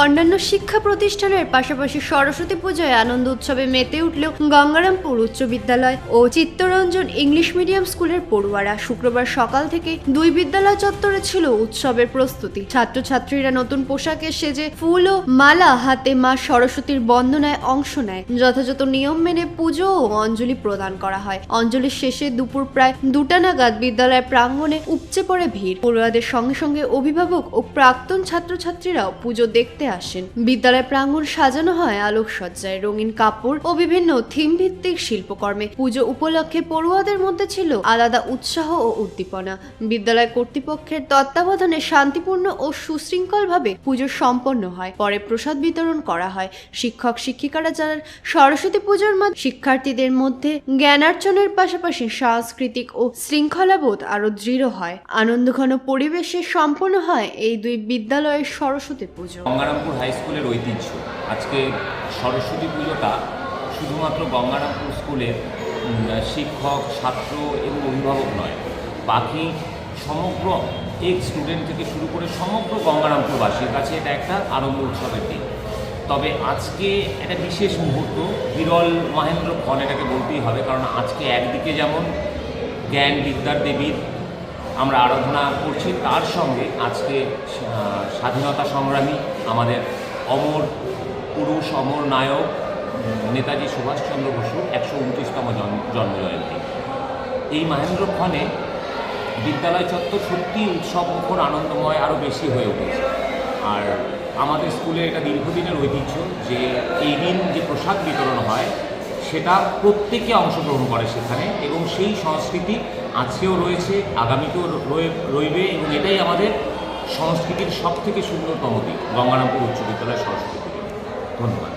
অন্যান্য শিক্ষা প্রতিষ্ঠানের পাশাপাশি সরস্বতী পূজায় আনন্দ উৎসবে মেতে উঠল গঙ্গারামপুর উচ্চ বিদ্যালয় ও চিত্তরঞ্জন ইংলিশ মিডিয়াম স্কুলের পড়ুয়ারা। শুক্রবার সকাল থেকে দুই বিদ্যালয় চত্বরে ছিল উৎসবের প্রস্তুতি। ছাত্রছাত্রীরা নতুন পোশাকে সেজে ফুল ও মালা হাতে মা সরস্বতীর বন্দনায় অংশ নেয়। যথাযথ নিয়ম মেনে পুজো ও অঞ্জলি প্রদান করা হয়। অঞ্জলির শেষে দুপুর প্রায় 2টা নাগাদ বিদ্যালয়ের প্রাঙ্গণে উপচে পড়ে ভিড়। পড়ুয়াদের সঙ্গে সঙ্গে অভিভাবক ও প্রাক্তন ছাত্রছাত্রীরাও পুজো দেখতে আসেন। বিদ্যালয় প্রাঙ্গণ সাজানো হয় আলোকসজ্জায়, রঙিন কাপড় ও বিভিন্ন থিম ভিত্তিক শিল্পকর্মে। পুজো উপলক্ষে পড়ুয়াদের মধ্যে ছিল আলাদা উৎসাহ ও উদ্দীপনা। বিদ্যালয় কর্তৃপক্ষের তত্ত্বাবধানে শান্তিপূর্ণ ও সুশৃঙ্খলভাবে পুজো সম্পন্ন হয়। পরে প্রসাদ বিতরণ করা হয়। শিক্ষক শিক্ষিকারা জানান, সরস্বতী পুজোর মাধ্যমে শিক্ষার্থীদের মধ্যে জ্ঞানার্জনের পাশাপাশি সাংস্কৃতিক ও শৃঙ্খলাবোধ আরো দৃঢ় হয়। আনন্দঘন পরিবেশে সম্পন্ন হয় এই দুই বিদ্যালয়ের সরস্বতী পুজো। গঙ্গারামপুর হাই স্কুলের ঐতিহ্য। আজকে সরস্বতী পুজোটা শুধুমাত্র গঙ্গারামপুর স্কুলের শিক্ষক, ছাত্র এবং অভিভাবক নয়, বাকি সমগ্র স্টুডেন্ট থেকে শুরু করে সমগ্র গঙ্গারামপুরবাসীর কাছে এটা একটা আনন্দ উৎসবের দিন। তবে আজকে একটা বিশেষ মুহূর্ত, বিরল মহেন্দ্রক্ষণ এটাকে বলতেই হবে, কারণ আজকে একদিকে যেমন জ্ঞান বিদ্যার দেবীর আমরা আরাধনা করছি, তার সঙ্গে আজকে স্বাধীনতা সংগ্রামী আমাদের অমর পুরুষ, অমর নায়ক নেতাজি সুভাষচন্দ্র বসুর 129তম জন্মজয়ন্তী। এই মহেন্দ্রক্ষণে বিদ্যালয় চত্বর সত্যি উৎসবমুখর, আনন্দময় আরও বেশি হয়ে উঠেছে। আর আমাদের স্কুলে এটা দীর্ঘদিনের ঐতিহ্য যে এই দিন যে প্রসাদ বিতরণ হয় সেটা প্রত্যেকে অংশগ্রহণ করে সেখানে, এবং সেই সংস্কৃতি আজকেও রয়েছে, আগামীতেও রইবে, এবং এটাই আমাদের সংস্কৃতির সব থেকে সুন্দরতম দিক গঙ্গারামপুর উচ্চ বিদ্যালয় সরস্বতী পুজো। ধন্যবাদ।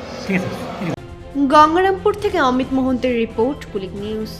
গঙ্গারামপুর থেকে অমিত মোহন্তের রিপোর্ট, কুলিক নিউজ।